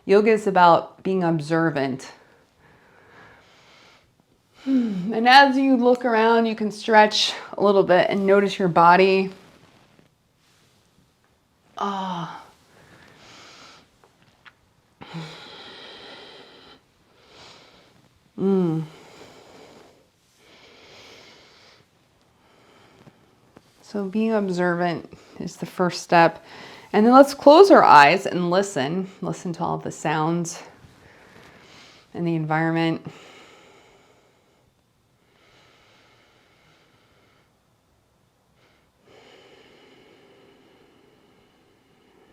Yoga is about being observant. And as you look around, you can stretch a little bit and notice your body. Ah. So being observant is the first step. And then let's close our eyes and listen. Listen to all the sounds in the environment.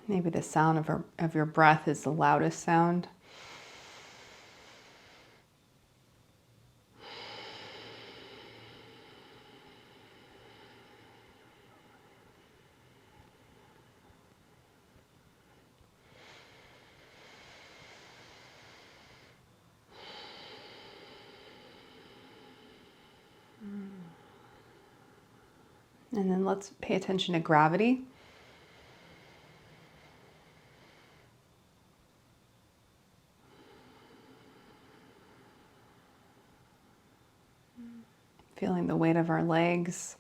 Maybe the sound of your breath is the loudest sound. And then let's pay attention to gravity. Feeling the weight of our legs.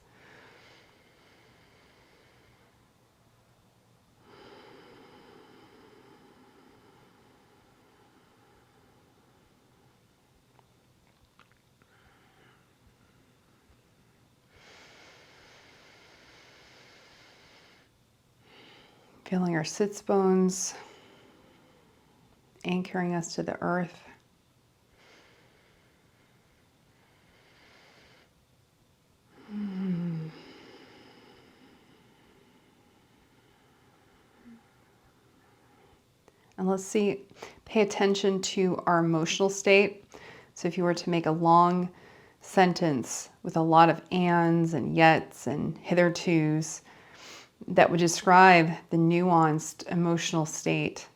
Feeling our sits bones anchoring us to the earth. And let's see, pay attention to our emotional state. So if you were to make a long sentence with a lot of ands and yets and hithertos, that would describe the nuanced emotional state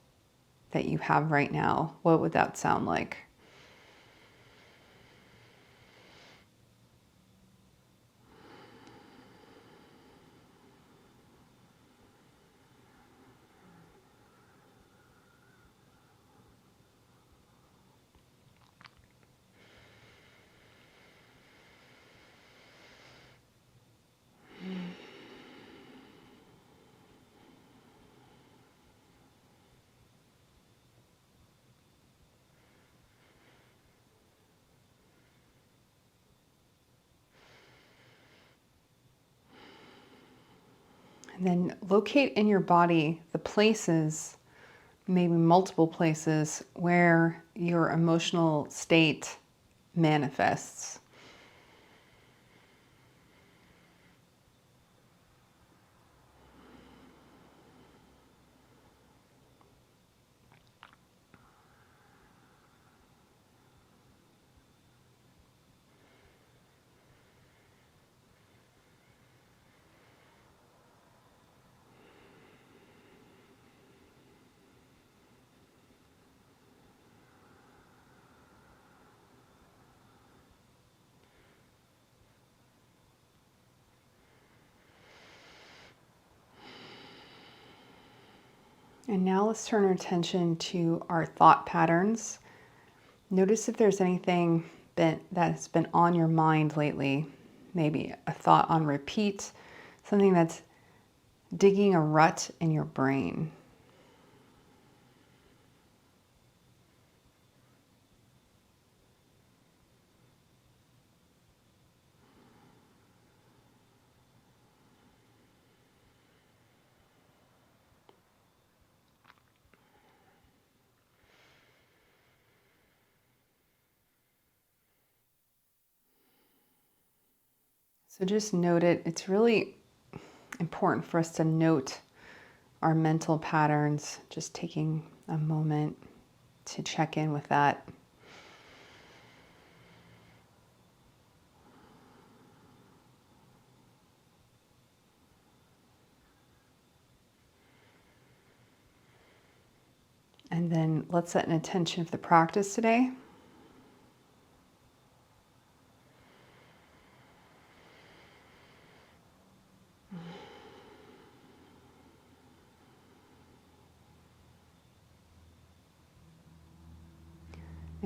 that you have right now, what would that sound like? And then locate in your body the places, maybe multiple places, where your emotional state manifests. And now let's turn our attention to our thought patterns. Notice if there's anything that's been on your mind lately, maybe a thought on repeat, something that's digging a rut in your brain. So just note it. It's really important for us to note our mental patterns, just taking a moment to check in with that. And then let's set an intention of the practice today.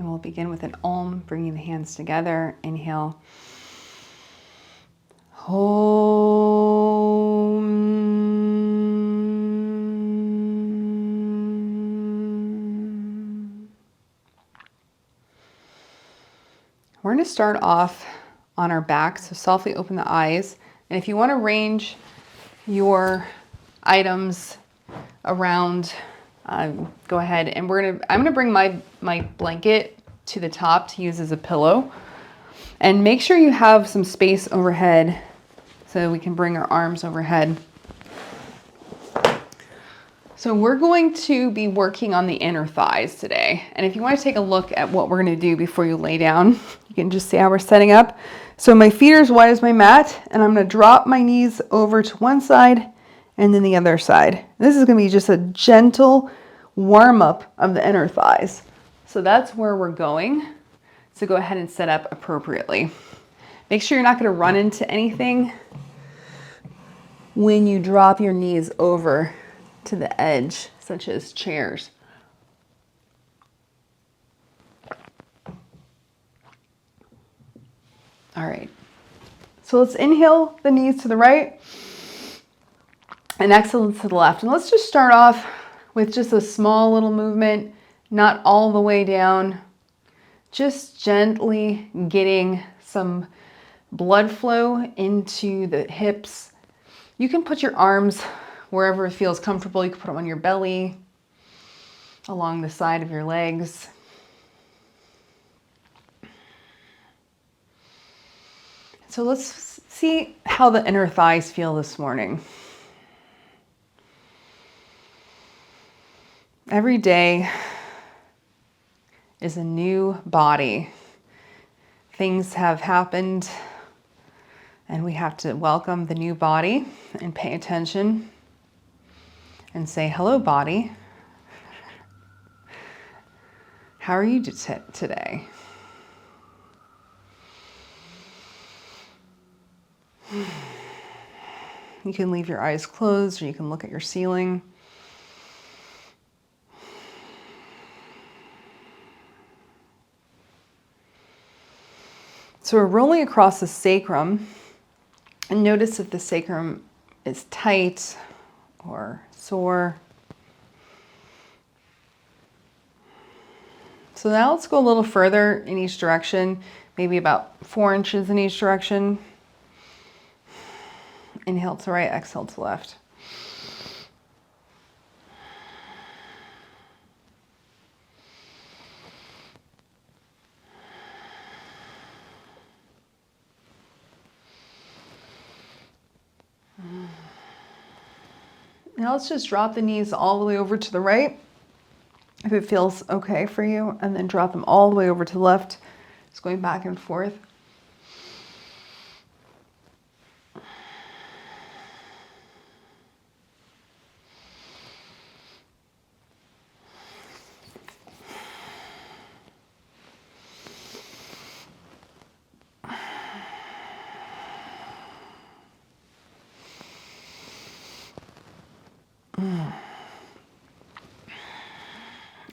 And we'll begin with an Om, bringing the hands together. Inhale. Om. We're going to start off on our back, so softly open the eyes. And if you want to arrange your items around, go ahead. And I'm gonna bring my blanket to the top to use as a pillow. And make sure you have some space overhead so we can bring our arms overhead. So we're going to be working on the inner thighs today. And if you want to take a look at what we're going to do before you lay down, you can just see how we're setting up. So my feet are as wide as my mat, and I'm going to drop my knees over to one side and then the other side. This is going to be just a gentle warm up of the inner thighs. So that's where we're going. So go ahead and set up appropriately. Make sure you're not going to run into anything when you drop your knees over to the edge, such as chairs. All right. So let's inhale the knees to the right and exhale to the left. And let's just start off with just a small little movement, not all the way down, just gently getting some blood flow into the hips. You can put your arms wherever it feels comfortable. You can put them on your belly, along the side of your legs. So let's see how the inner thighs feel this morning. Every day is a new body. Things have happened, and we have to welcome the new body and pay attention and say, hello, body. How are you today? You can leave your eyes closed, or you can look at your ceiling. So we're rolling across the sacrum, and notice if the sacrum is tight or sore. So now let's go a little further in each direction, maybe about 4 inches in each direction. Inhale to right, exhale to left. Now let's just drop the knees all the way over to the right, if it feels okay for you, and then drop them all the way over to the left. Just going back and forth.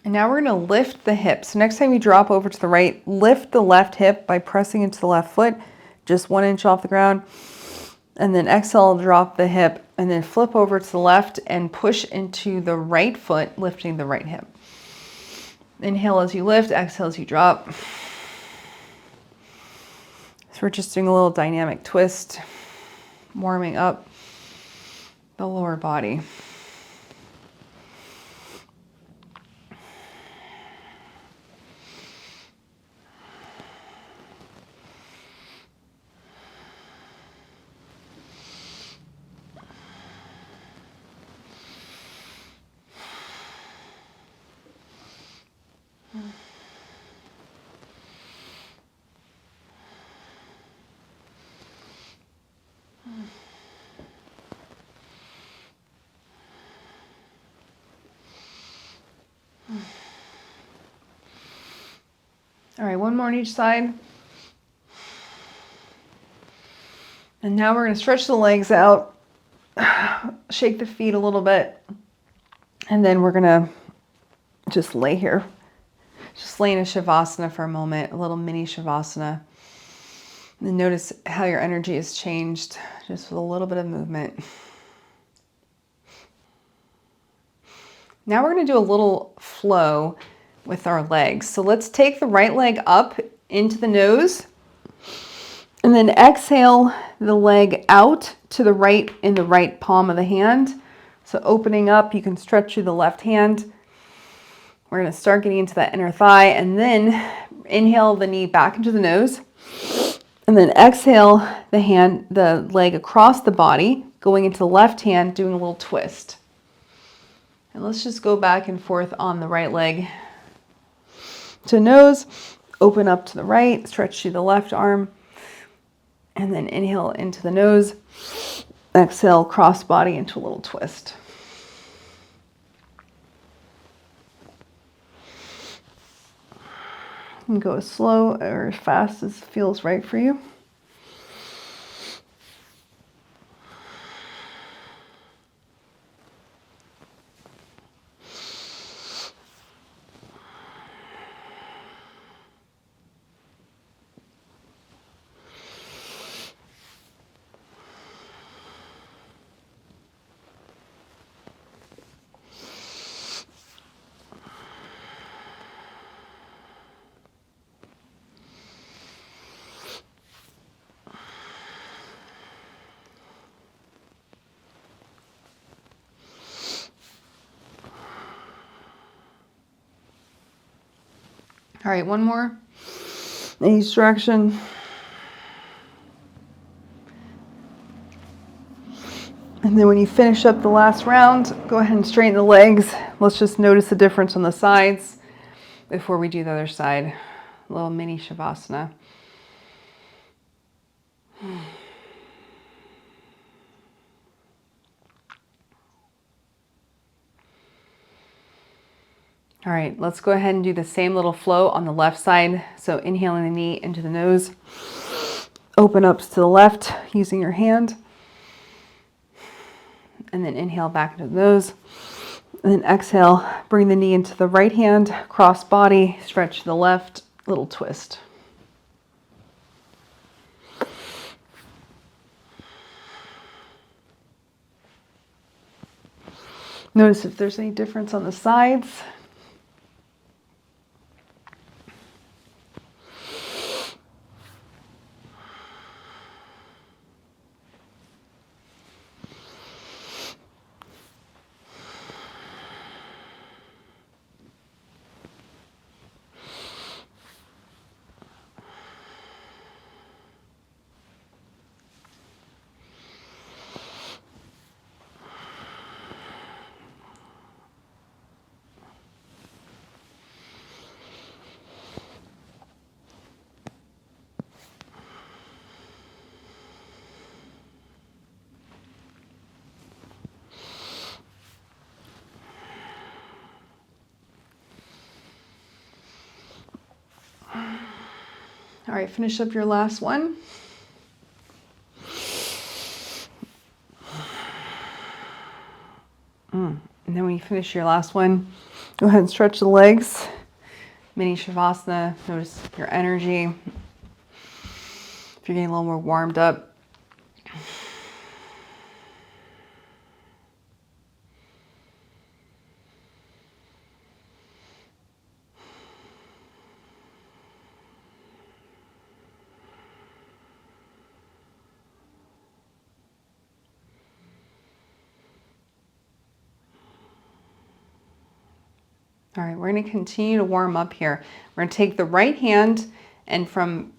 And now we're going to lift the hips. So next time you drop over to the right, lift the left hip by pressing into the left foot, just 1 inch off the ground. And then exhale, drop the hip, and then flip over to the left and push into the right foot, lifting the right hip. Inhale as you lift, exhale as you drop. So we're just doing a little dynamic twist, warming up the lower body. All right, one more on each side. And now we're going to stretch the legs out, shake the feet a little bit, and then we're going to just lay here. Just lay in a shavasana for a moment, a little mini shavasana. And then notice how your energy has changed just with a little bit of movement. Now we're going to do a little flow with our legs. So let's take the right leg up into the nose and then exhale the leg out to the right in the right palm of the hand. So opening up, you can stretch through the left hand. We're going to start getting into that inner thigh and then inhale the knee back into the nose. And then exhale the leg across the body, going into the left hand, doing a little twist. And let's just go back and forth on the right leg to nose, open up to the right, stretch through the left arm, and then inhale into the nose, exhale, cross body into a little twist. You can go as slow or as fast as feels right for you. All right, one more in each direction. And then when you finish up the last round, go ahead and straighten the legs. Let's just notice the difference on the sides before we do the other side. A little mini shavasana. All right, let's go ahead and do the same little flow on the left side. So inhaling the knee into the nose, open up to the left using your hand, and then inhale back into the nose, and then exhale, bring the knee into the right hand, cross body, stretch to the left, little twist. Notice if there's any difference on the sides. All right, finish up your last one. And then when you finish your last one, go ahead and stretch the legs. Mini shavasana. Notice your energy. If you're getting a little more warmed up. All right, we're going to continue to warm up here. We're going to take the right hand and from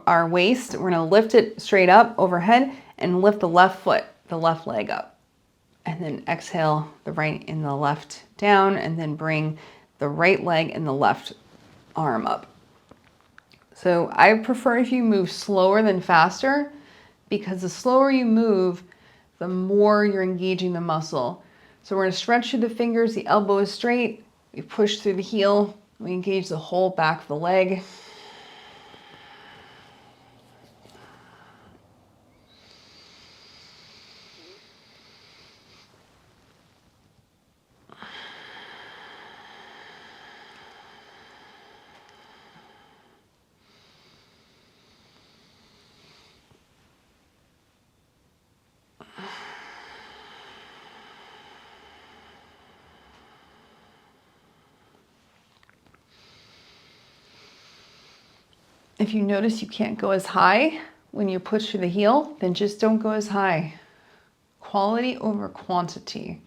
our waist, we're going to lift it straight up overhead and lift the left foot, the left leg up. And then exhale the right and the left down, and then bring the right leg and the left arm up. So I prefer if you move slower than faster, because the slower you move, the more you're engaging the muscle. So we're going to stretch through the fingers, the elbow is straight. We push through the heel, we engage the whole back of the leg. If you notice you can't go as high when you push through the heel, then just don't go as high. Quality over quantity.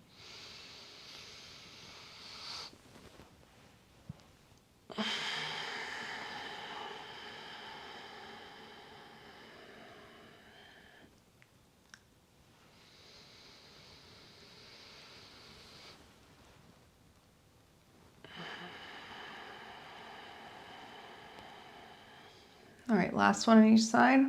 All right, last one on each side.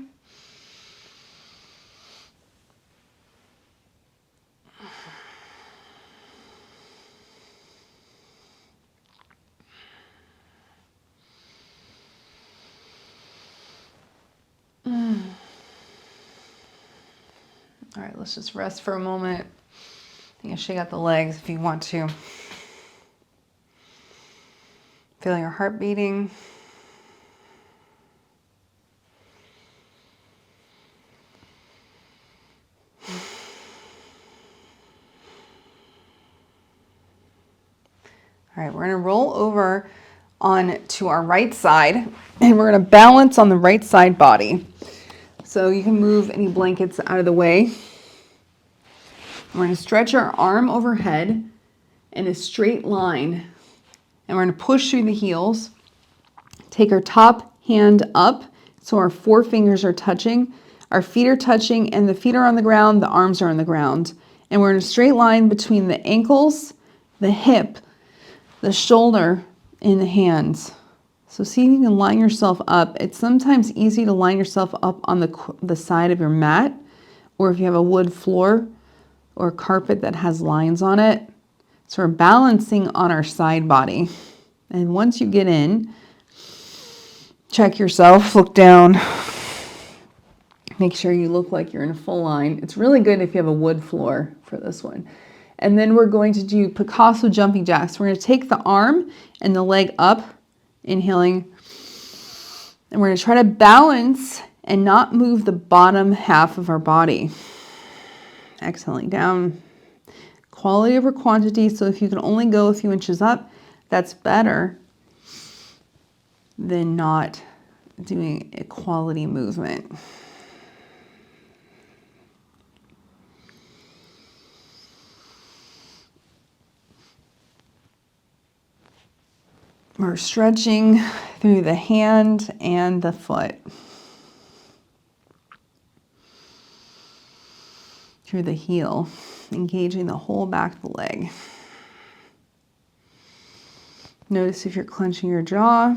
All right, let's just rest for a moment. You can shake out the legs if you want to. Feel your heart beating. All right, we're going to roll over on to our right side, and we're going to balance on the right side body. So you can move any blankets out of the way. We're going to stretch our arm overhead in a straight line, and we're going to push through the heels. Take our top hand up so our forefingers are touching. Our feet are touching, and the feet are on the ground, the arms are on the ground. And we're in a straight line between the ankles, the hip, the shoulder, and the hands. So see if you can line yourself up. It's sometimes easy to line yourself up on the side of your mat, or if you have a wood floor or carpet that has lines on it. So we're balancing on our side body. And once you get in, check yourself, look down, make sure you look like you're in a full line. It's really good if you have a wood floor for this one. And then we're going to do Picasso jumping jacks. We're going to take the arm and the leg up, inhaling, and we're going to try to balance and not move the bottom half of our body. Exhaling down. Quality over quantity. So if you can only go a few inches up, that's better than not doing a quality movement. We're stretching through the hand and the foot. Through the heel, engaging the whole back of the leg. Notice if you're clenching your jaw.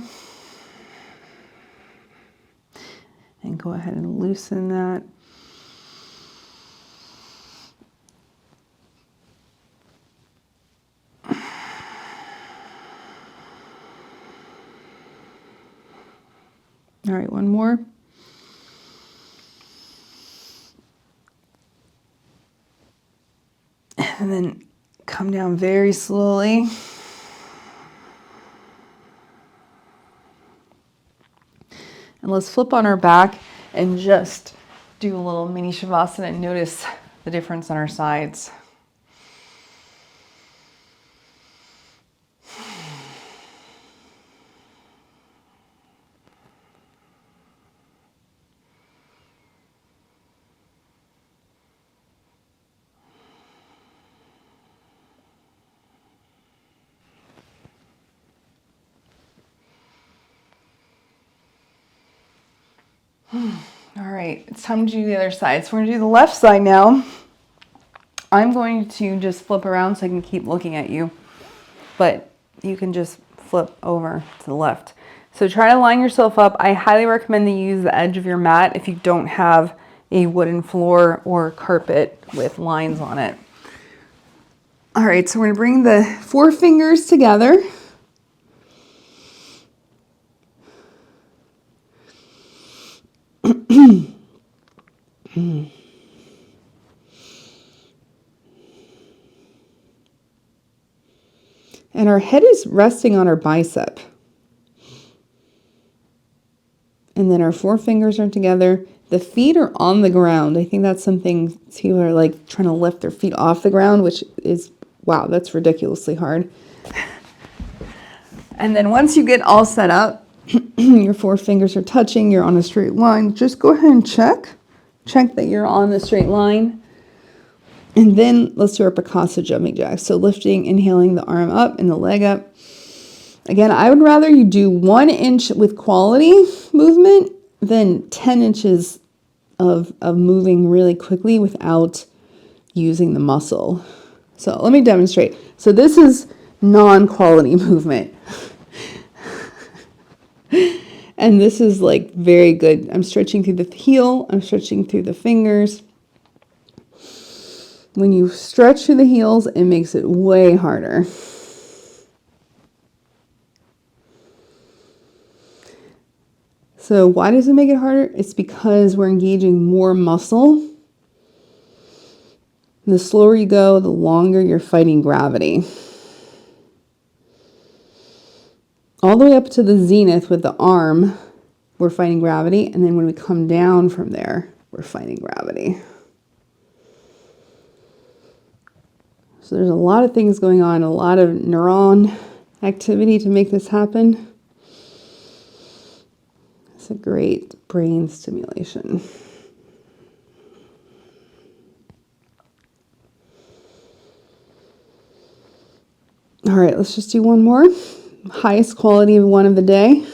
And go ahead and loosen that. All right, one more. And then come down very slowly. And let's flip on our back and just do a little mini shavasana and notice the difference on our sides. All right, it's time to do the other side. So we're gonna do the left side now. I'm going to just flip around so I can keep looking at you, but you can just flip over to the left. So try to line yourself up. I highly recommend that you use the edge of your mat if you don't have a wooden floor or carpet with lines on it. All right, so we're gonna bring the forefingers together. And our head is resting on our bicep. And then our forefingers are together. The feet are on the ground. I think that's something people are like trying to lift their feet off the ground, which is, wow, that's ridiculously hard. And then once you get all set up, Your four fingers are touching, you're on a straight line. Just go ahead and check that you're on the straight line. And then let's do our Picasso jumping jack. So lifting, inhaling the arm up and the leg up. Again, I would rather you do 1 inch with quality movement than 10 inches of moving really quickly without using the muscle. So let me demonstrate. So this is non-quality movement. And this is like very good. I'm stretching through the heel. I'm stretching through the fingers. When you stretch through the heels, it makes it way harder. So why does it make it harder? It's because we're engaging more muscle. The slower you go, the longer you're fighting gravity. All the way up to the zenith with the arm, we're fighting gravity. And then when we come down from there, we're fighting gravity. So there's a lot of things going on, a lot of neuron activity to make this happen. It's a great brain stimulation. All right, let's just do one more. Highest quality of one of the day.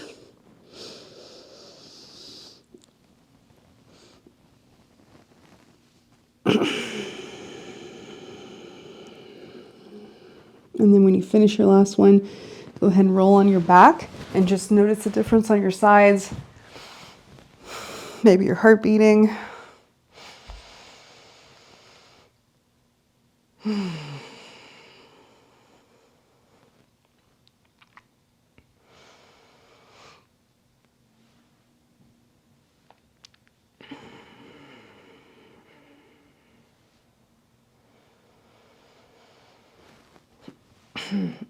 And then when you finish your last one, go ahead and roll on your back and just notice the difference on your sides. Maybe your heart beating.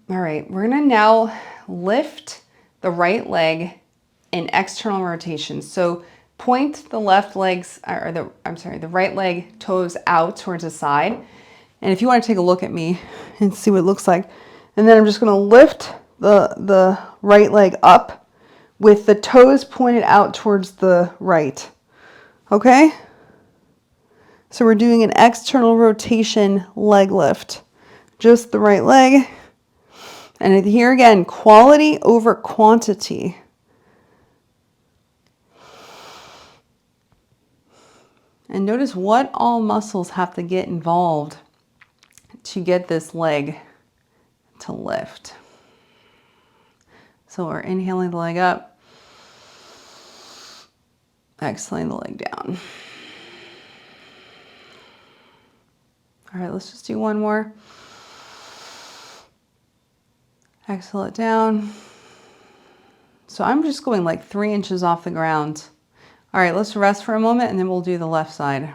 All right, we're gonna now lift the right leg in external rotation. So point the left legs, or the right leg toes out towards the side. And if you want to take a look at me and see what it looks like. And then I'm just gonna lift the right leg up with the toes pointed out towards the right. Okay? So we're doing an external rotation leg lift. Just the right leg. And here again, quality over quantity. And notice what all muscles have to get involved to get this leg to lift. So we're inhaling the leg up, exhaling the leg down. All right, let's just do one more. Exhale it down. So I'm just going like 3 inches off the ground. All right, let's rest for a moment and then we'll do the left side.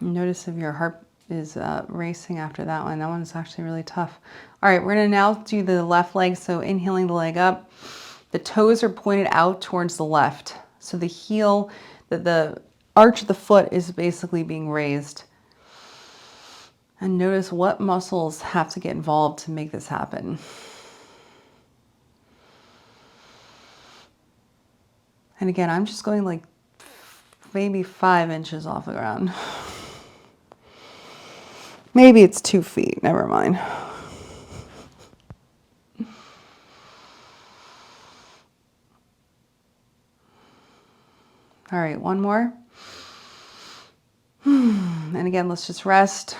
Notice if your heart is racing after that one. That one's actually really tough. All right, we're gonna now do the left leg. So inhaling the leg up. The toes are pointed out towards the left. So the heel, the arch of the foot is basically being raised. And notice what muscles have to get involved to make this happen. And again, I'm just going like maybe 5 inches off the ground. Maybe it's 2 feet, never mind. All right, one more. And again, let's just rest.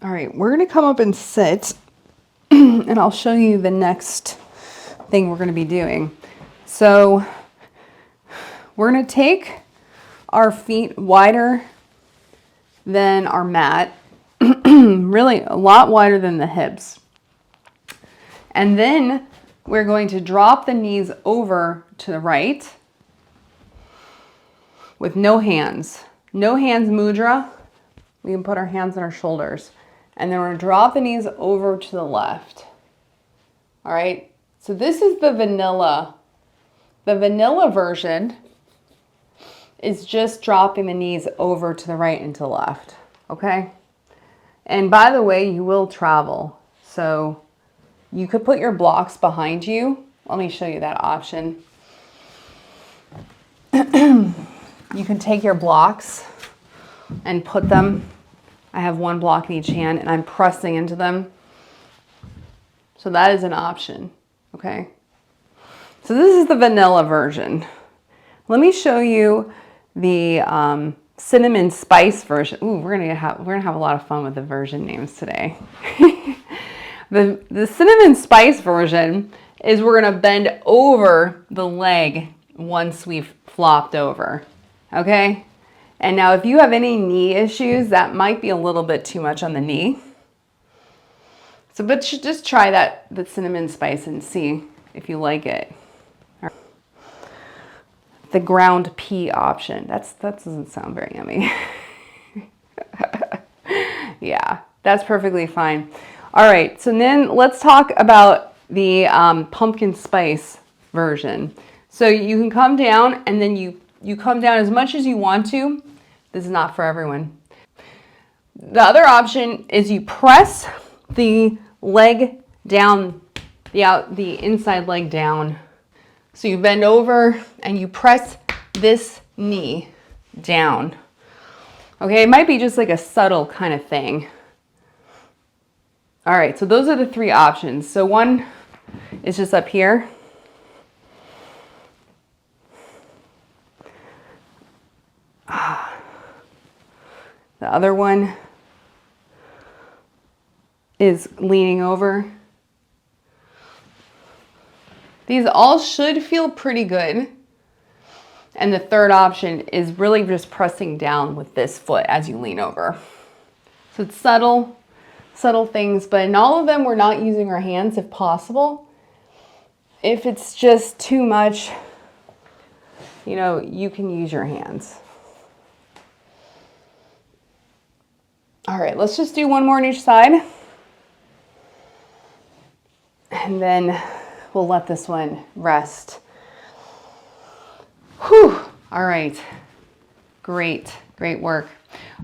All right, we're gonna come up and sit and I'll show you the next thing we're gonna be doing. So we're gonna take our feet wider than our mat, really a lot wider than the hips. And then we're going to drop the knees over to the right with no hands. No hands mudra. We can put our hands on our shoulders. And then we're going to drop the knees over to the left. All right. So this is the vanilla. The vanilla version is just dropping the knees over to the right and to the left. Okay. And by the way, you will travel. So you could put your blocks behind you. Let me show you that option. You can take your blocks and put them. I have one block in each hand and I'm pressing into them. So that is an option. Okay. So this is the vanilla version. Let me show you the cinnamon spice version. Ooh, we're gonna have a lot of fun with the version names today. The cinnamon spice version is we're gonna bend over the leg once we've flopped over. Okay? And now if you have any knee issues, that might be a little bit too much on the knee. So but just try the cinnamon spice and see if you like it. The ground pea option. That doesn't sound very yummy. Yeah, that's perfectly fine. All right, so then let's talk about the pumpkin spice version. So you can come down and then you come down as much as you want to. This is not for everyone. The other option is you press the leg down, the inside leg down. So you bend over and you press this knee down. Okay, it might be just like a subtle kind of thing. All right, so those are the three options. So one is just up here. The other one is leaning over. These all should feel pretty good. And the third option is really just pressing down with this foot as you lean over. So it's subtle things, but in all of them, we're not using our hands if possible. If it's just too much, you know, you can use your hands. All right, let's just do one more on each side. And then we'll let this one rest. Whew. All right. Great work.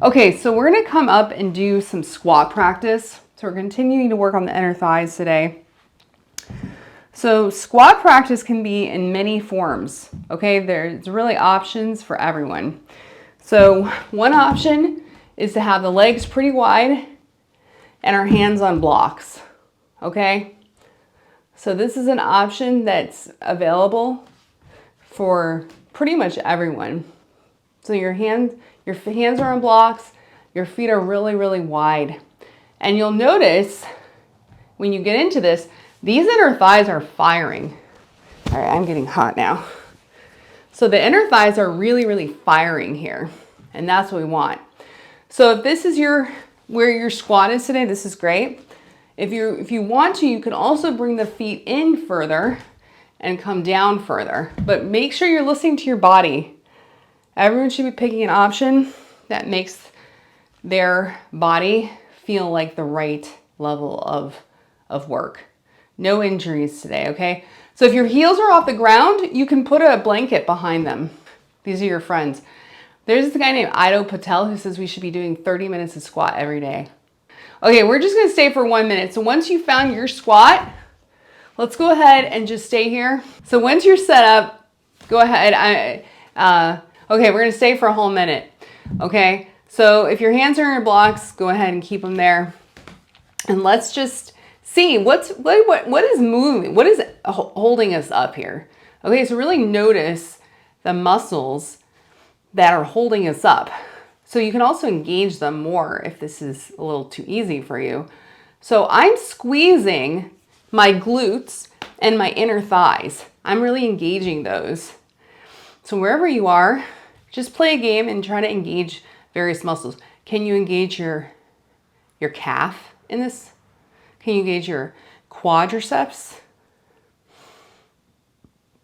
Okay, so we're gonna come up and do some squat practice. So we're continuing to work on the inner thighs today. So squat practice can be in many forms, okay? There's really options for everyone. So one option is to have the legs pretty wide and our hands on blocks, okay? So this is an option that's available for pretty much everyone. So your hands are on blocks, your feet are really wide. And you'll notice when you get into this, these inner thighs are firing. All right, I'm getting hot now. So the inner thighs are really firing here, and that's what we want. So if this is where your squat is today, this is great. If you want to, you can also bring the feet in further and come down further, but make sure you're listening to your body. Everyone should be picking an option that makes their body feel like the right level of work. No injuries today, okay? So if your heels are off the ground, you can put a blanket behind them. These are your friends. There's this guy named Ido Patel who says we should be doing 30 minutes of squat every day. Okay, we're just gonna stay for 1 minute. So once you found your squat, let's go ahead and just stay here. So once you're set up, go ahead. Okay, we're gonna stay for a whole minute. Okay, so if your hands are in your blocks, go ahead and keep them there. And let's just see what is moving, what is holding us up here. Okay, so really notice the muscles that are holding us up. So you can also engage them more if this is a little too easy for you. So I'm squeezing my glutes and my inner thighs. I'm really engaging those. So wherever you are, just play a game and try to engage various muscles. Can you engage your calf in this? Can you engage your quadriceps?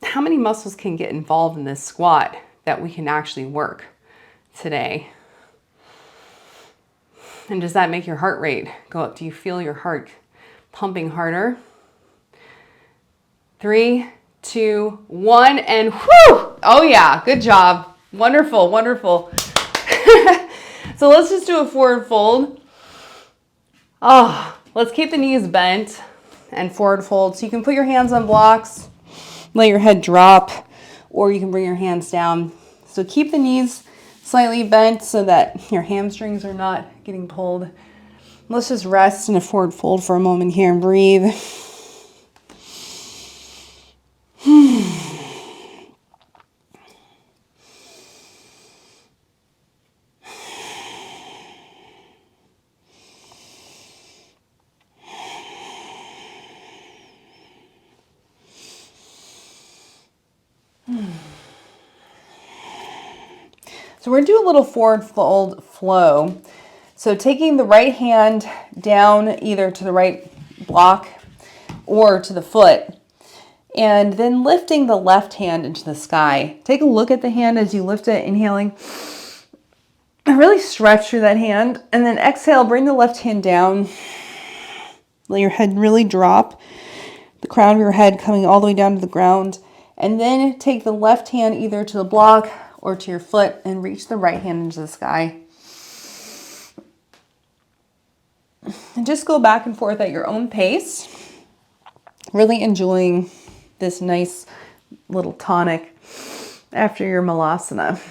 How many muscles can get involved in this squat that we can actually work today? And does that make your heart rate go up? Do you feel your heart pumping harder? 3, 2, 1, and whoo! Oh yeah, good job. Wonderful, wonderful. So let's just do a forward fold. Oh, let's keep the knees bent and forward fold. So you can put your hands on blocks, let your head drop, or you can bring your hands down. So keep the knees slightly bent so that your hamstrings are not getting pulled. Let's just rest in a forward fold for a moment here and breathe. So we're going to do a little forward fold flow. So taking the right hand down either to the right block or to the foot, and then lifting the left hand into the sky. Take a look at the hand as you lift it, inhaling. Really stretch through that hand, and then exhale, bring the left hand down. Let your head really drop, the crown of your head coming all the way down to the ground. And then take the left hand either to the block or to your foot and reach the right hand into the sky. And just go back and forth at your own pace. Really enjoying this nice little tonic after your malasana.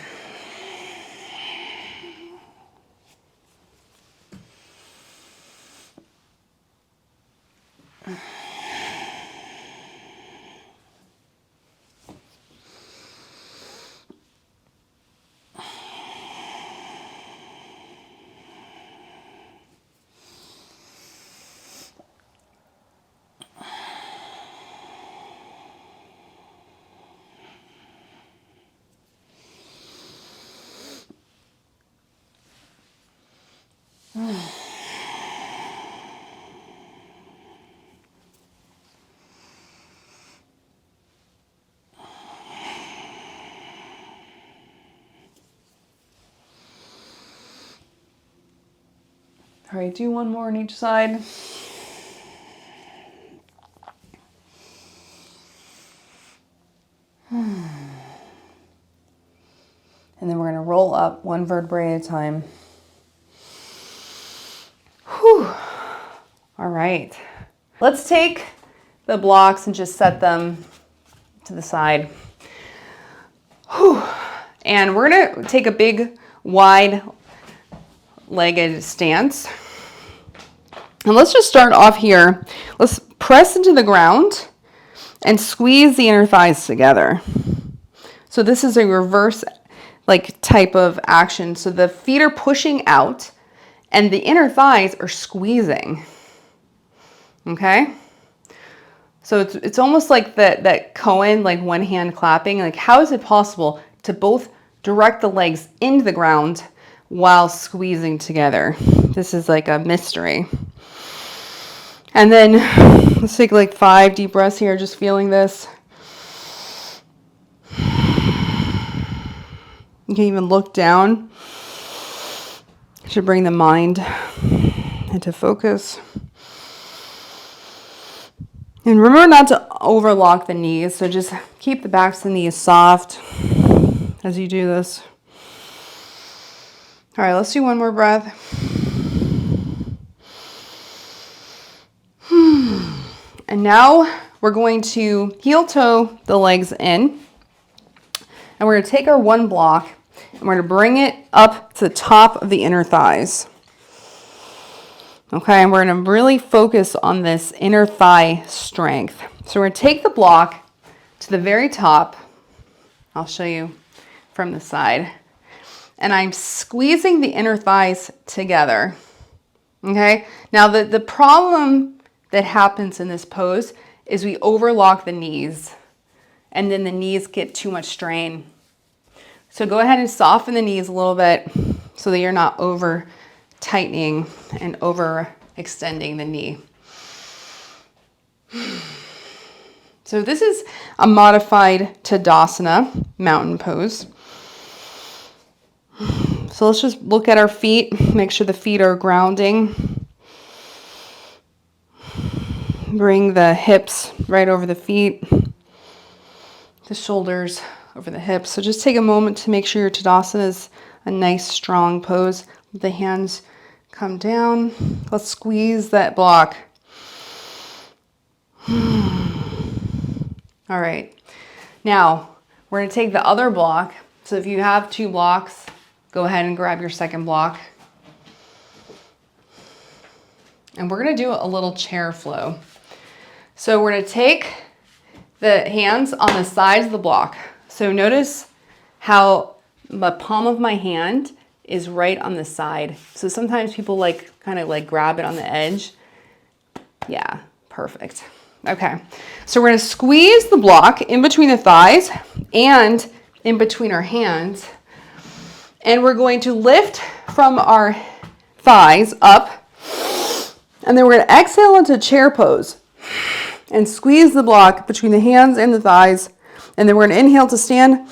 All right, do one more on each side. And then we're going to roll up one vertebrae at a time. Whew. All right. Let's take the blocks and just set them to the side. Whew. And we're going to take a big, wide-legged stance. And let's just start off here. Let's press into the ground and squeeze the inner thighs together. So this is a reverse type of action. So the feet are pushing out and the inner thighs are squeezing. Okay? So it's almost like that koan, like one hand clapping. Like, how is it possible to both direct the legs into the ground while squeezing together? This is like a mystery. And then let's take 5 deep breaths here, just feeling this. You can even look down to bring the mind into focus. And remember not to overlock the knees, so just keep the backs of the knees soft as you do this. All right, let's do one more breath. And now we're going to heel toe the legs in. And we're going to take our one block and we're going to bring it up to the top of the inner thighs. Okay, and we're going to really focus on this inner thigh strength. So we're going to take the block to the very top. I'll show you from the side. And I'm squeezing the inner thighs together. Okay, now the problem that happens in this pose is we overlock the knees and then the knees get too much strain. So go ahead and soften the knees a little bit. so that you're not over tightening and over extending the knee. So this is a modified Tadasana mountain pose. So let's just look at our feet, make sure the feet are grounding. Bring the hips right over the feet, the shoulders over the hips. So just take a moment to make sure your Tadasana is a nice strong pose. Let the hands come down. Let's squeeze that block. All right, now we're going to take the other block. So if you have 2 blocks, go ahead and grab your second block. And we're going to do a little chair flow. So we're going to take the hands on the sides of the block. So notice how the palm of my hand is right on the side. So sometimes people kind of grab it on the edge. Yeah, perfect. Okay, so we're going to squeeze the block in between the thighs and in between our hands. And we're going to lift from our thighs up. And then we're going to exhale into chair pose and squeeze the block between the hands and the thighs. And then we're going to inhale to stand. And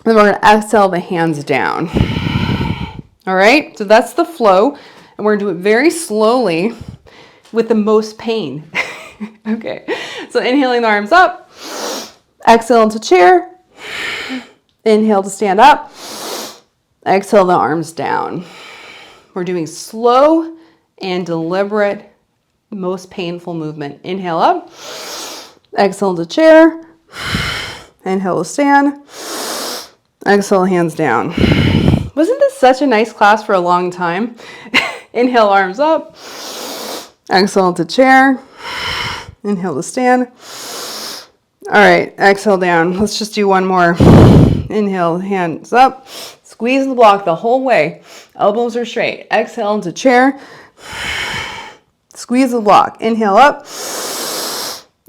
then we're going to exhale the hands down. All right, so that's the flow. And we're going to do it very slowly with the most pain. Okay, so inhaling the arms up, exhale into chair, inhale to stand up, exhale the arms down. We're doing slow and deliberate, most painful movement. Inhale up, exhale into chair, inhale to stand, exhale hands down. Wasn't this such a nice class for a long time? Inhale, arms up, exhale into chair, inhale to stand. All right, exhale down. Let's just do one more. Inhale, hands up. Squeeze the block the whole way. Elbows are straight. Exhale into chair. Squeeze the block. Inhale up.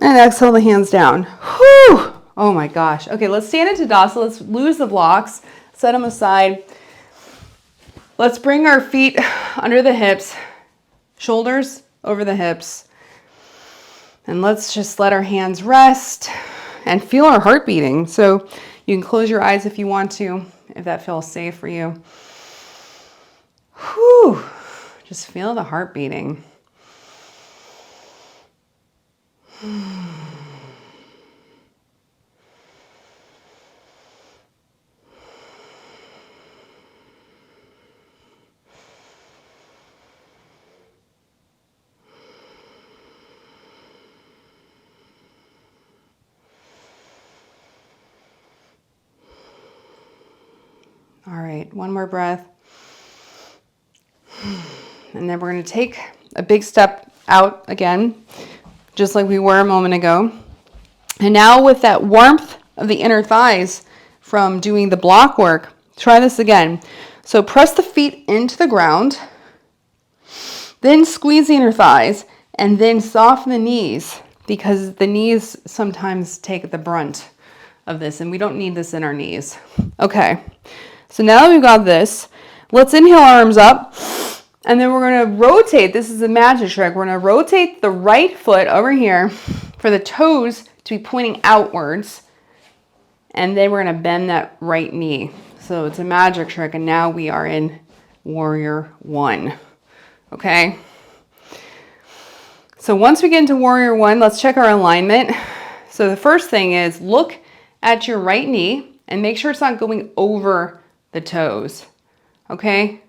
And exhale the hands down. Whew. Oh my gosh. Okay, let's stand into Tadasana. Let's lose the blocks. Set them aside. Let's bring our feet under the hips. Shoulders over the hips. And let's just let our hands rest and feel our heart beating. So you can close your eyes if you want to, if that feels safe for you. Whew. Just feel the heart beating. All right, one more breath. And then we're going to take a big step out again, just like we were a moment ago. And now with that warmth of the inner thighs from doing the block work, try this again. So press the feet into the ground, then squeeze the inner thighs, and then soften the knees, because the knees sometimes take the brunt of this, and we don't need this in our knees. Okay. So now that we've got this, let's inhale arms up, and then we're going to rotate. This is a magic trick. We're going to rotate the right foot over here for the toes to be pointing outwards, and then we're going to bend that right knee. So it's a magic trick, and now we are in Warrior One. Okay? So once we get into Warrior One, let's check our alignment. So the first thing is look at your right knee and make sure it's not going over the toes, okay?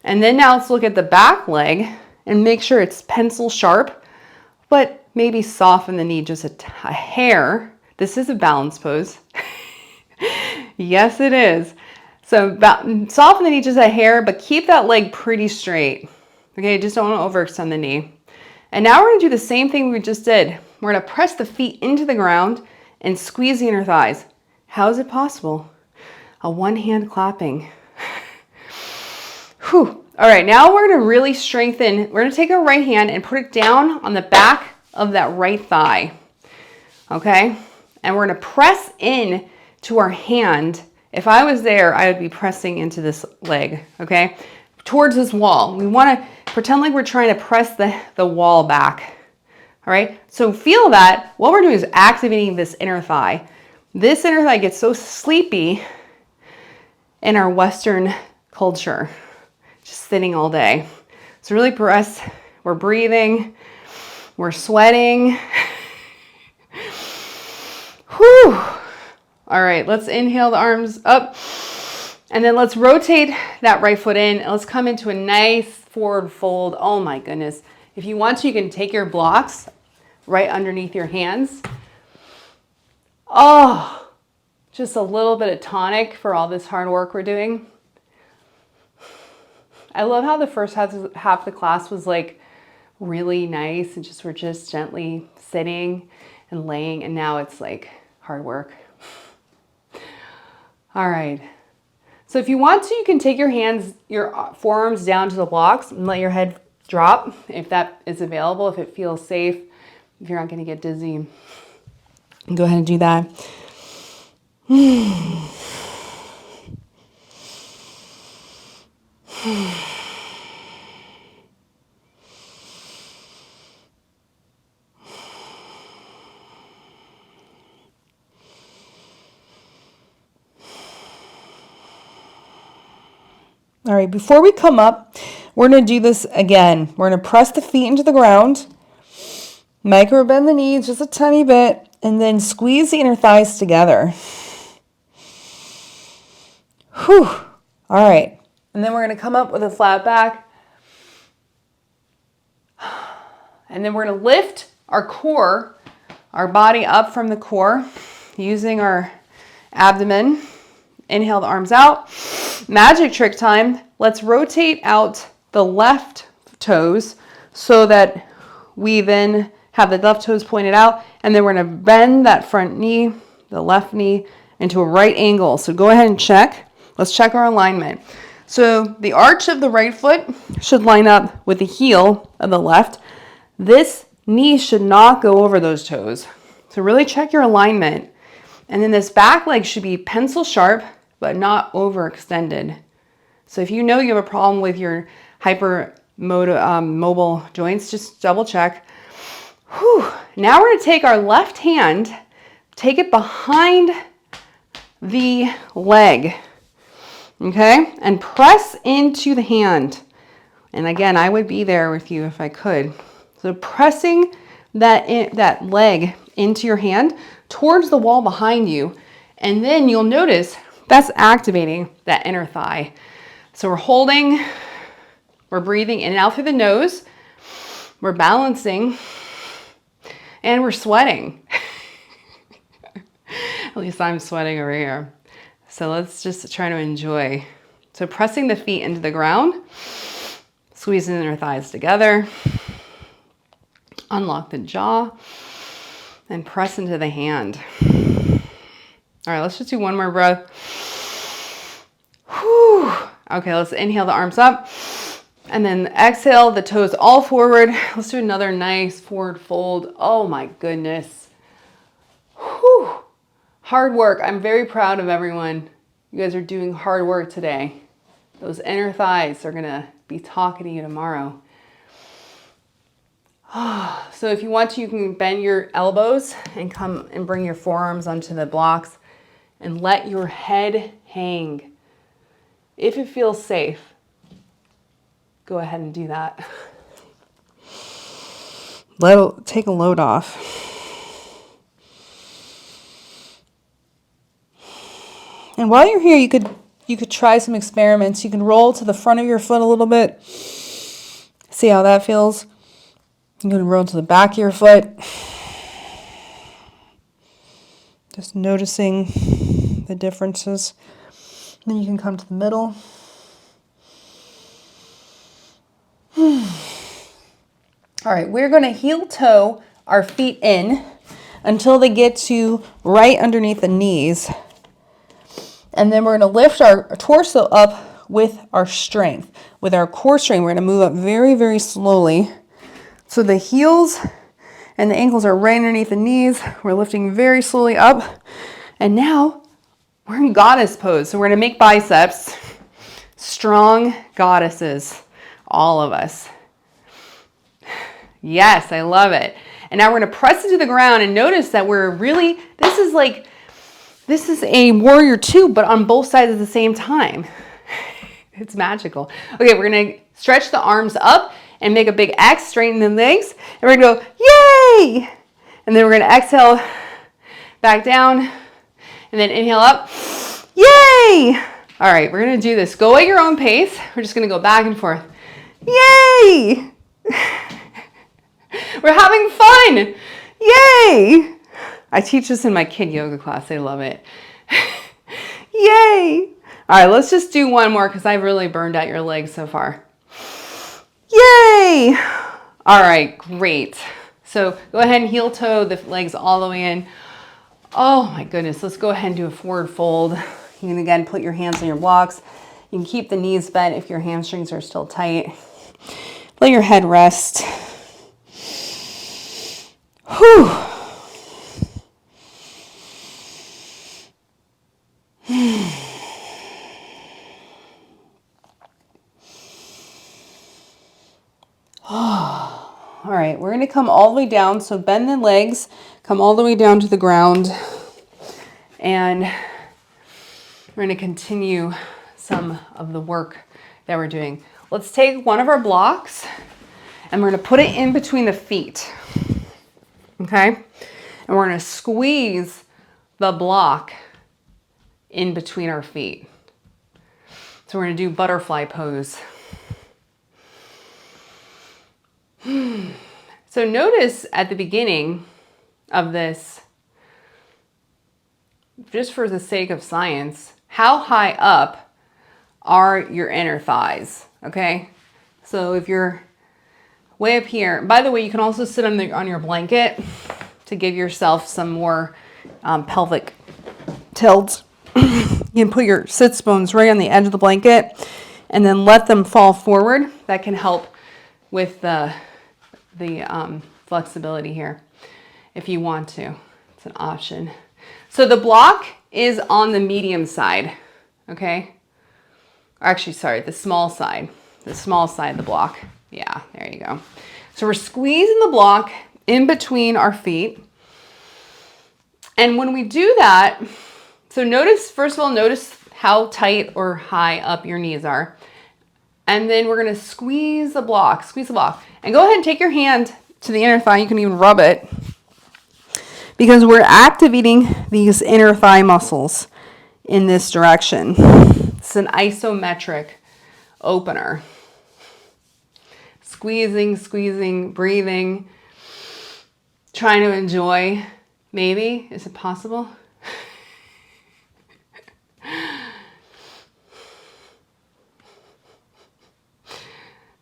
And then now let's look at the back leg and make sure it's pencil sharp, but maybe soften the knee just a hair. This is a balance pose. Yes, it is. So soften the knee just a hair, but keep that leg pretty straight, okay? Just don't want to overextend the knee. And now we're going to do the same thing we just did. We're going to press the feet into the ground and squeeze the inner thighs. How is it possible? A one-hand clapping. Whew. All right, now we're going to really strengthen. We're going to take our right hand and put it down on the back of that right thigh. Okay? And we're going to press in to our hand If I was there, I would be pressing into this leg, okay? Towards this wall. We want to pretend like we're trying to press the wall back, all right? So feel that. What we're doing is activating this inner thigh. This inner thigh gets so sleepy in our Western culture, just sitting all day. So really press. We're breathing. We're sweating. Whew. All right, let's inhale the arms up. And then let's rotate that right foot in. And let's come into a nice forward fold. Oh my goodness. If you want to, you can take your blocks right underneath your hands. Oh, just a little bit of tonic for all this hard work we're doing. I love how the first half of the class was like really nice and we're just gently sitting and laying, and now it's like hard work. All right. So if you want to, you can take your forearms down to the blocks and let your head drop if that is available, if it feels safe, if you're not going to get dizzy. Go ahead and do that. All right, before we come up, we're going to do this again. We're going to press the feet into the ground, micro bend the knees just a tiny bit, and then squeeze the inner thighs together. Whew. All right. And then we're going to come up with a flat back. And then we're going to lift our core, our body up from the core using our abdomen. Inhale the arms out. Magic trick time. Let's rotate out the left toes so that we then have the left toes pointed out, and then we're going to bend that front knee, the left knee, into a right angle. So go ahead and check. Let's check our alignment. So the arch of the right foot should line up with the heel of the left. This knee should not go over those toes. So really check your alignment. And then this back leg should be pencil sharp, but not overextended. So if you know you have a problem with your mobile joints, just double check. Whew. Now we're gonna take our left hand, take it behind the leg, okay? And press into the hand. And again, I would be there with you if I could. So pressing that leg into your hand towards the wall behind you. And then you'll notice that's activating that inner thigh. So we're holding, we're breathing in and out through the nose, we're balancing, and we're sweating. At least I'm sweating over here. So let's just try to enjoy. So pressing the feet into the ground, squeezing the inner thighs together, unlock the jaw, and press into the hand. All right, let's just do one more breath. Whew. Okay, let's inhale the arms up and then exhale the toes all forward. Let's do another nice forward fold. Oh my goodness. Whew. Hard work. I'm very proud of everyone. You guys are doing hard work today. Those inner thighs are gonna be talking to you tomorrow. So if you want to, you can bend your elbows and come and bring your forearms onto the blocks and let your head hang. If it feels safe, go ahead and do that. Take a load off. And while you're here, you could try some experiments. You can roll to the front of your foot a little bit. See how that feels. You can roll to the back of your foot. Just noticing the differences. Then you can come to the middle. All right, we're going to heel toe our feet in until they get to right underneath the knees. And then we're going to lift our torso up with our strength. With our core strength, we're going to move up very, very slowly. So the heels and the ankles are right underneath the knees. We're lifting very slowly up. And now We're in goddess pose. So we're gonna make biceps. Strong goddesses, all of us. Yes, I love it. And now we're gonna press it to the ground and notice that we're really, this is a warrior two, but on both sides at the same time. It's magical. Okay, we're gonna stretch the arms up and make a big X, straighten the legs. And we're gonna go, yay! And then we're gonna exhale back down and then inhale up, yay! All right, we're gonna do this. Go at your own pace. We're just gonna go back and forth. Yay! We're having fun. Yay! I teach this in my kid yoga class. They love it. Yay! All right, let's just do one more because I've really burned out your legs so far. Yay! All right, great. So go ahead and heel toe the legs all the way in. Oh my goodness, let's go ahead and do a forward fold. You can again put your hands on your blocks. You can keep the knees bent if your hamstrings are still tight. Let your head rest. Whew. All right, we're gonna come all the way down. So bend the legs, come all the way down to the ground. And we're gonna continue some of the work that we're doing. Let's take one of our blocks and we're gonna put it in between the feet, okay? And we're gonna squeeze the block in between our feet. So we're gonna do butterfly pose. So notice at the beginning of this, just for the sake of science, how high up are your inner thighs, okay? So if you're way up here, by the way, you can also sit on your blanket to give yourself some more pelvic tilt. You can put your sits bones right on the edge of the blanket and then let them fall forward. That can help with the flexibility here if you want to. It's an option. So the block is on the medium side, okay? Or actually, sorry, the small side of the block. Yeah, there you go. So we're squeezing the block in between our feet. And when we do that, so notice, first of all, notice how tight or high up your knees are. And then we're gonna squeeze the block. And go ahead and take your hand to the inner thigh. You can even rub it because we're activating these inner thigh muscles in this direction. It's an isometric opener. Squeezing, breathing, trying to enjoy. Maybe, is it possible?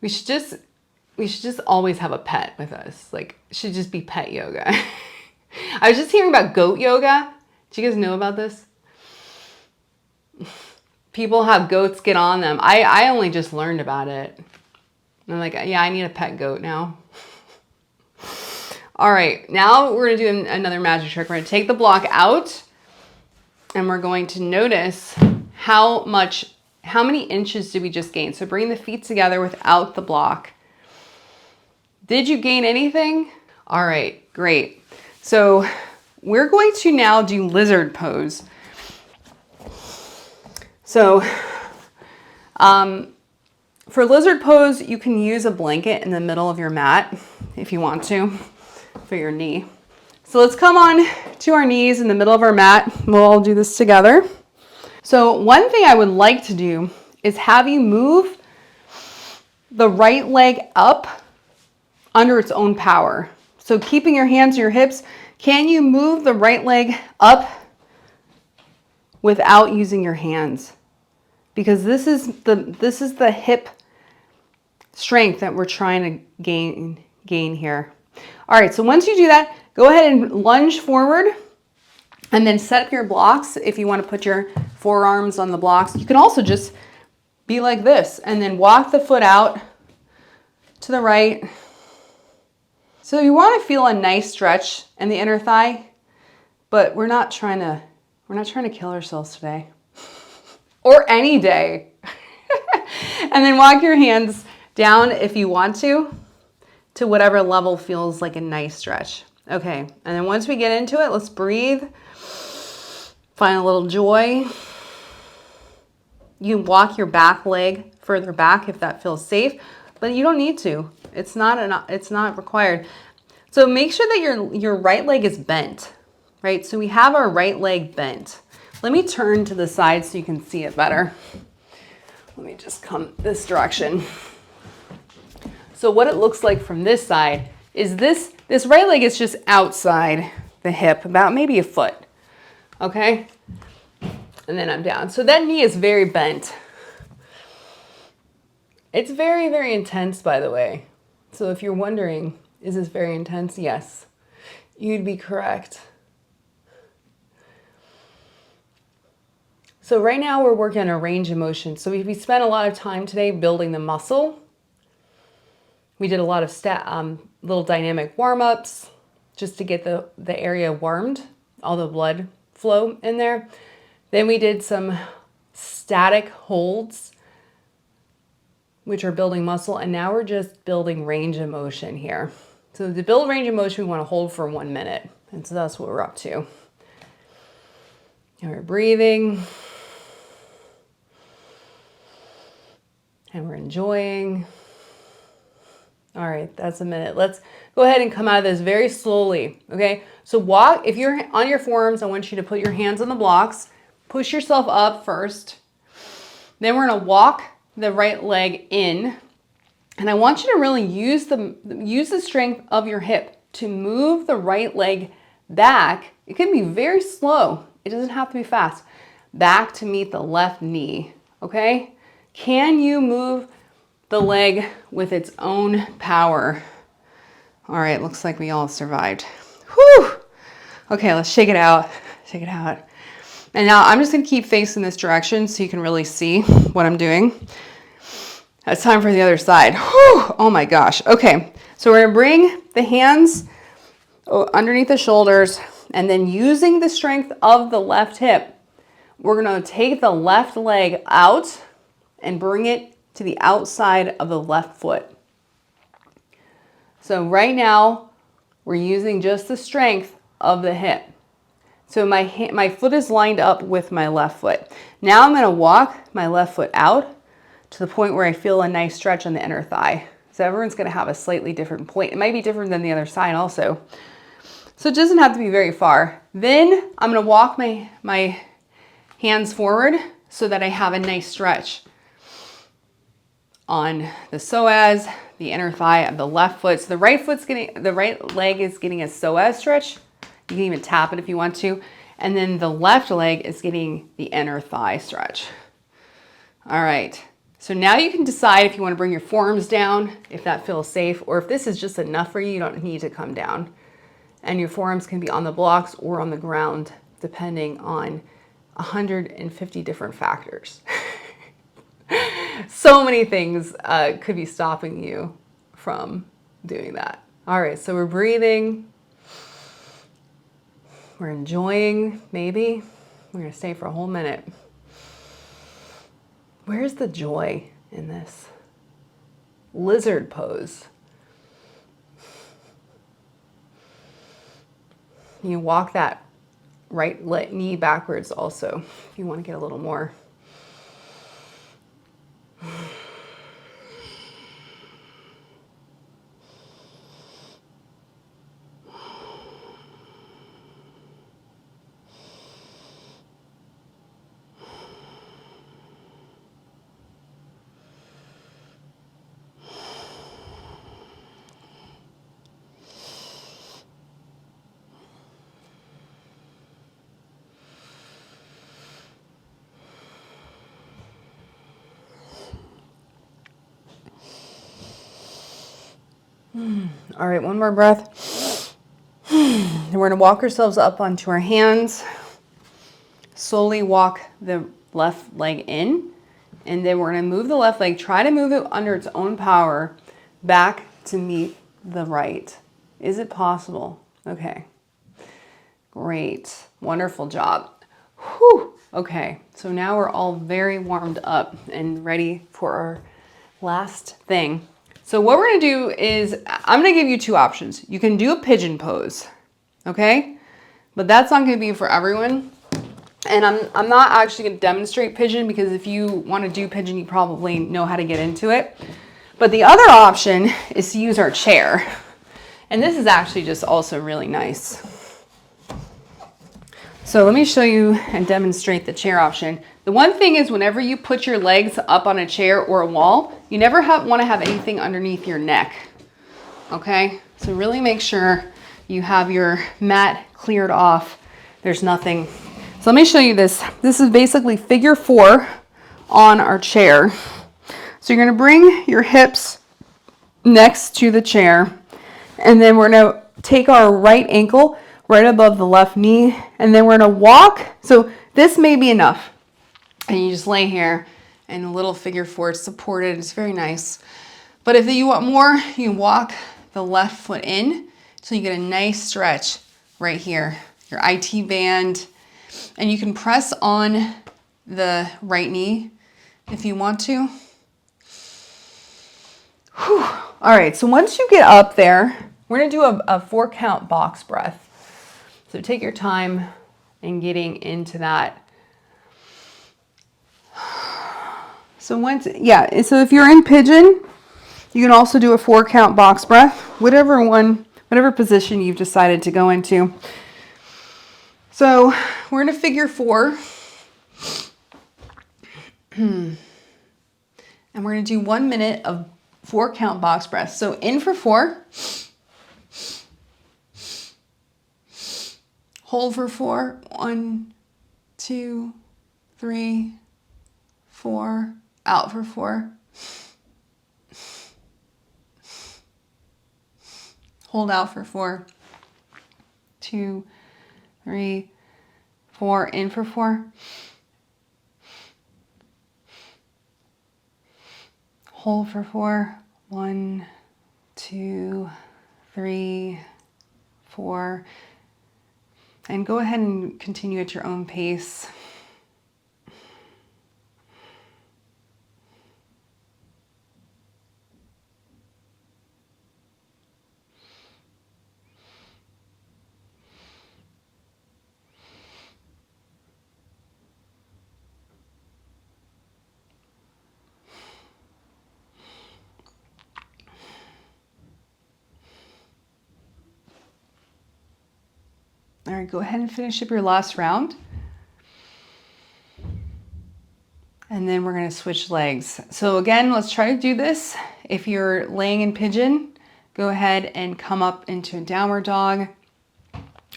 We should just always have a pet with us. Like, it should just be pet yoga. I was just hearing about goat yoga. Do you guys know about this? People have goats get on them. I only just learned about it. And I'm like, yeah, I need a pet goat now. All right, now we're gonna do another magic trick. We're gonna take the block out and we're going to notice how many inches did we just gain? So bring the feet together without the block. Did you gain anything? All right, great. So we're going to now do lizard pose. So for lizard pose, you can use a blanket in the middle of your mat if you want to for your knee. So let's come on to our knees in the middle of our mat. We'll all do this together. So one thing I would like to do is have you move the right leg up under its own power. So keeping your hands to your hips, can you move the right leg up without using your hands? Because this is the hip strength that we're trying to gain here. All right, so once you do that, go ahead and lunge forward and then set up your blocks. If you want to put your forearms on the blocks, you can also just be like this and then walk the foot out to the right. So you want to feel a nice stretch in the inner thigh, but we're not trying to We're not trying to kill ourselves today. Or any day. And then walk your hands down if you want to whatever level feels like a nice stretch. Okay, and then once we get into it, let's breathe. Find a little joy. You can walk your back leg further back if that feels safe, but you don't need to. It's not required. So make sure that your right leg is bent, right? So we have our right leg bent. Let me turn to the side so you can see it better. Let me just come this direction. So what it looks like from this side is this right leg is just outside the hip, about maybe a foot, okay? And then I'm down. So that knee is very bent. It's very, very intense, by the way. So if you're wondering, is this very intense? Yes, you'd be correct. So right now we're working on a range of motion. So we spent a lot of time today building the muscle. We did a lot of little dynamic warm-ups just to get the area warmed, all the blood flow in there. Then we did some static holds, which are building muscle, and now we're just building range of motion here. So to build range of motion, we want to hold for 1 minute, and so that's what we're up to. And we're breathing, and we're enjoying. All right, that's a minute. Let's go ahead and come out of this very slowly, okay? So walk, if you're on your forearms, I want you to put your hands on the blocks, push yourself up first. Then we're gonna walk the right leg in, and I want you to really use the strength of your hip to move the right leg back. It can be very slow. It doesn't have to be fast. Back to meet the left knee, okay? Can you move the leg with its own power? All right, looks like we all survived. Whew! Okay, let's shake it out. Shake it out. And now I'm just gonna keep facing this direction so you can really see what I'm doing. It's time for the other side. Whew! Oh my gosh. Okay, so we're gonna bring the hands underneath the shoulders, and then using the strength of the left hip, we're gonna take the left leg out and bring it to the outside of the left foot. So right now, we're using just the strength of the hip. So my foot is lined up with my left foot. Now I'm gonna walk my left foot out to the point where I feel a nice stretch on the inner thigh. So everyone's gonna have a slightly different point. It might be different than the other side also. So it doesn't have to be very far. Then I'm gonna walk my hands forward so that I have a nice stretch on the psoas, the inner thigh of the left foot. So the right leg is getting a psoas stretch. You can even tap it if you want to. And then the left leg is getting the inner thigh stretch. All right. So now you can decide if you want to bring your forearms down, if that feels safe, or if this is just enough for you, you don't need to come down. And your forearms can be on the blocks or on the ground, depending on 150 different factors. So many things could be stopping you from doing that. All right, so we're breathing. We're enjoying, maybe. We're gonna stay for a whole minute. Where's the joy in this? Lizard pose. You walk that right knee backwards also, if you want to get a little more. All right, one more breath. And we're gonna walk ourselves up onto our hands. Slowly walk the left leg in. And then we're gonna move the left leg, try to move it under its own power back to meet the right. Is it possible? Okay, great, wonderful job. Whew. Okay, so now we're all very warmed up and ready for our last thing. So what we're gonna do is, I'm gonna give you two options. You can do a pigeon pose, okay? But that's not gonna be for everyone. And I'm not actually gonna demonstrate pigeon, because if you wanna do pigeon, you probably know how to get into it. But the other option is to use our chair. And this is actually just also really nice. So let me show you and demonstrate the chair option. The one thing is, whenever you put your legs up on a chair or a wall, you never want to have anything underneath your neck. Okay? So really make sure you have your mat cleared off. There's nothing. So let me show you this. This is basically figure 4 on our chair. So you're going to bring your hips next to the chair, and then we're going to take our right ankle right above the left knee, and then we're going to walk. So this may be enough. And you just lay here in a little figure 4. It's supported. It's very nice. But if you want more, you walk the left foot in so you get a nice stretch right here, your IT band. And you can press on the right knee if you want to. Whew. All right, so once you get up there, we're going to do a 4-count box breath. So take your time in getting into that. So so if you're in pigeon, you can also do a 4-count box breath, whatever position you've decided to go into. So we're in a figure 4. And we're going to do 1 minute of 4-count box breath. So in for 4. Hold for 4. 1, 2, 3, 4. Out for 4. Hold out for 4. 2, 3, 4. In for 4. Hold for 4. 1, 2, 3, 4. And go ahead and continue at your own pace. All right, go ahead and finish up your last round. And then we're going to switch legs. So again, let's try to do this. If you're laying in pigeon, go ahead and come up into a downward dog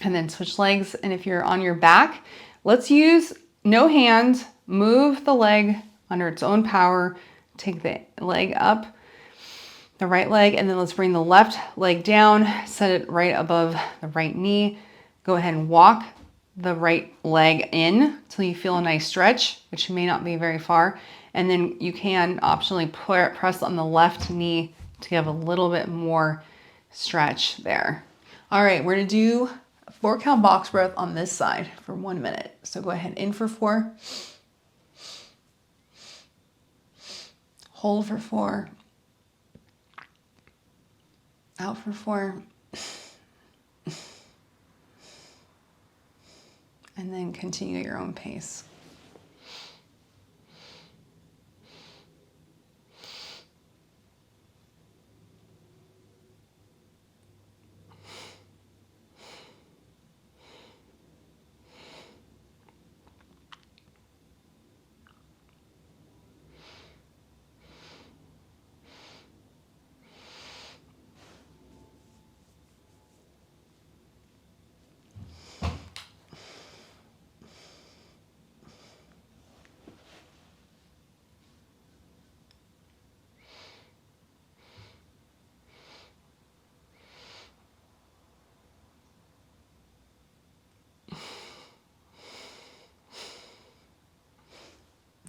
and then switch legs. And if you're on your back, let's use no hands, move the leg under its own power, take the leg up, the right leg, and then let's bring the left leg down, set it right above the right knee. Go ahead and walk the right leg in till you feel a nice stretch, which may not be very far. And then you can optionally press on the left knee to give a little bit more stretch there. All right, we're gonna do a 4-count box breath on this side for 1 minute. So go ahead, in for 4. Hold for 4. Out for 4. And then continue at your own pace.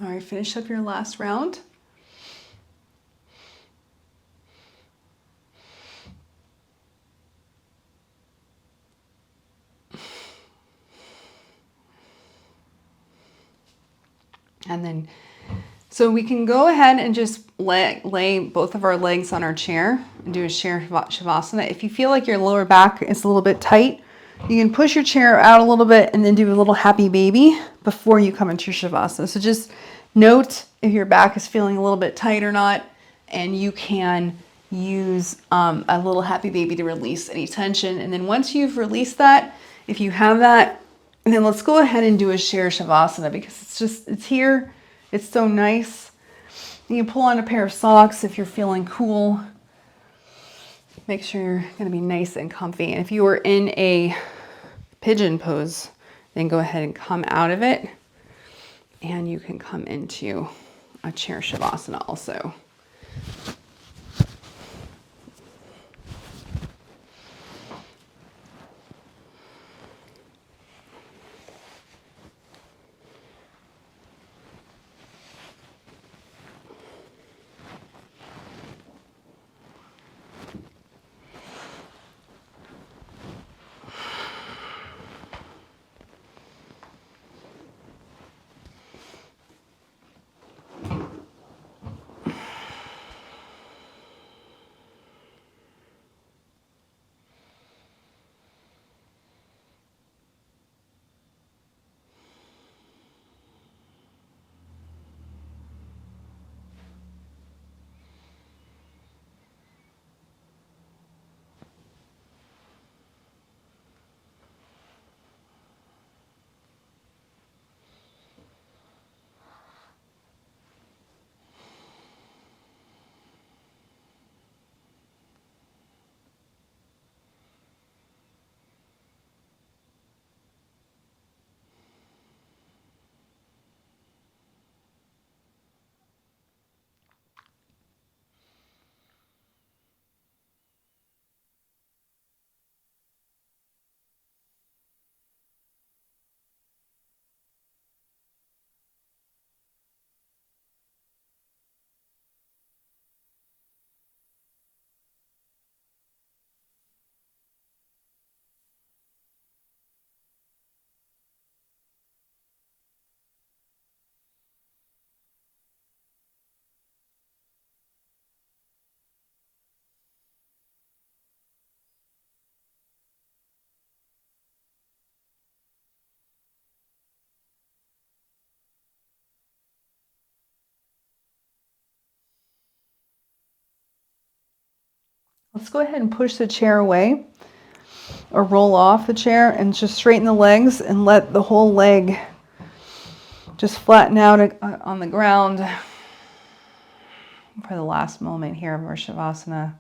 All right, finish up your last round. And then, so we can go ahead and just lay both of our legs on our chair and do a shavasana. If you feel like your lower back is a little bit tight, you can push your chair out a little bit and then do a little happy baby before you come into your shavasana. So just note if your back is feeling a little bit tight or not, and you can use a little happy baby to release any tension. And then once you've released that, if you have that, and then let's go ahead and do a share shavasana, because it's here. It's so nice. You can pull on a pair of socks if you're feeling cool. Make sure you're going to be nice and comfy. And if you are in a pigeon pose, then go ahead and come out of it. And you can come into a chair shavasana also. Let's go ahead and push the chair away or roll off the chair and just straighten the legs and let the whole leg just flatten out on the ground for the last moment here of our shavasana.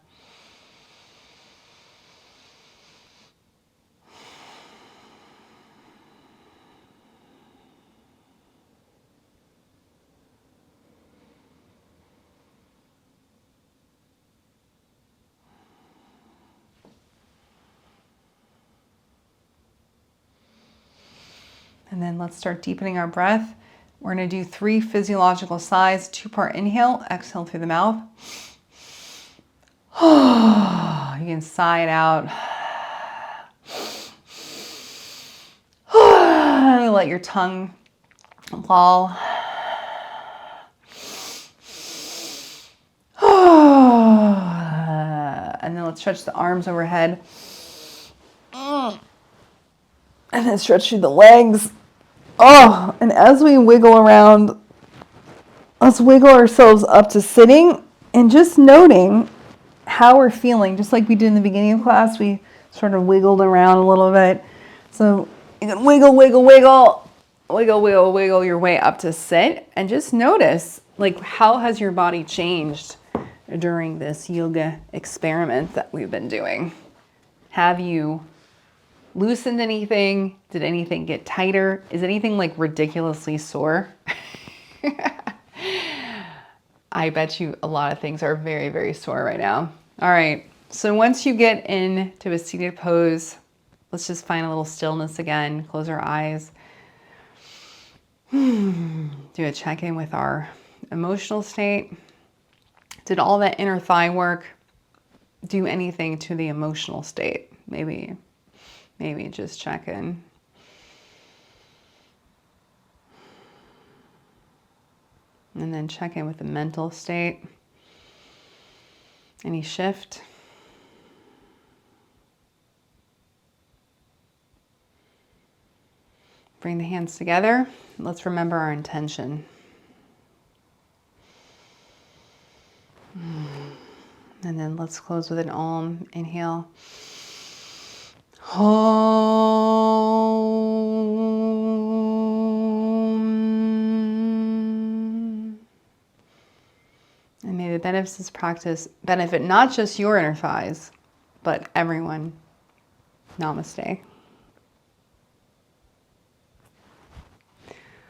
And then let's start deepening our breath. We're going to do 3 physiological sighs, 2-part inhale, exhale through the mouth. You can sigh it out. Let your tongue loll. And then let's stretch the arms overhead. And then stretch through the legs. Oh, and as we wiggle around, let's wiggle ourselves up to sitting and just noting how we're feeling. Just like we did in the beginning of class, we sort of wiggled around a little bit. So you can wiggle, wiggle, wiggle, wiggle, wiggle, wiggle your way up to sit, and just notice, like, how has your body changed during this yoga experiment that we've been doing? Have you loosened anything? Did anything get tighter? Is anything like ridiculously sore? I bet you a lot of things are very, very sore right now. All right, so once you get into a seated pose, let's just find a little stillness again. Close our eyes. Do a check-in with our emotional state. Did all that inner thigh work do anything to the emotional state? Maybe just check in. And then check in with the mental state. Any shift? Bring the hands together. Let's remember our intention. And then let's close with an Om. Inhale. Om. And may the benefits of this practice benefit not just your inner thighs, but everyone. Namaste.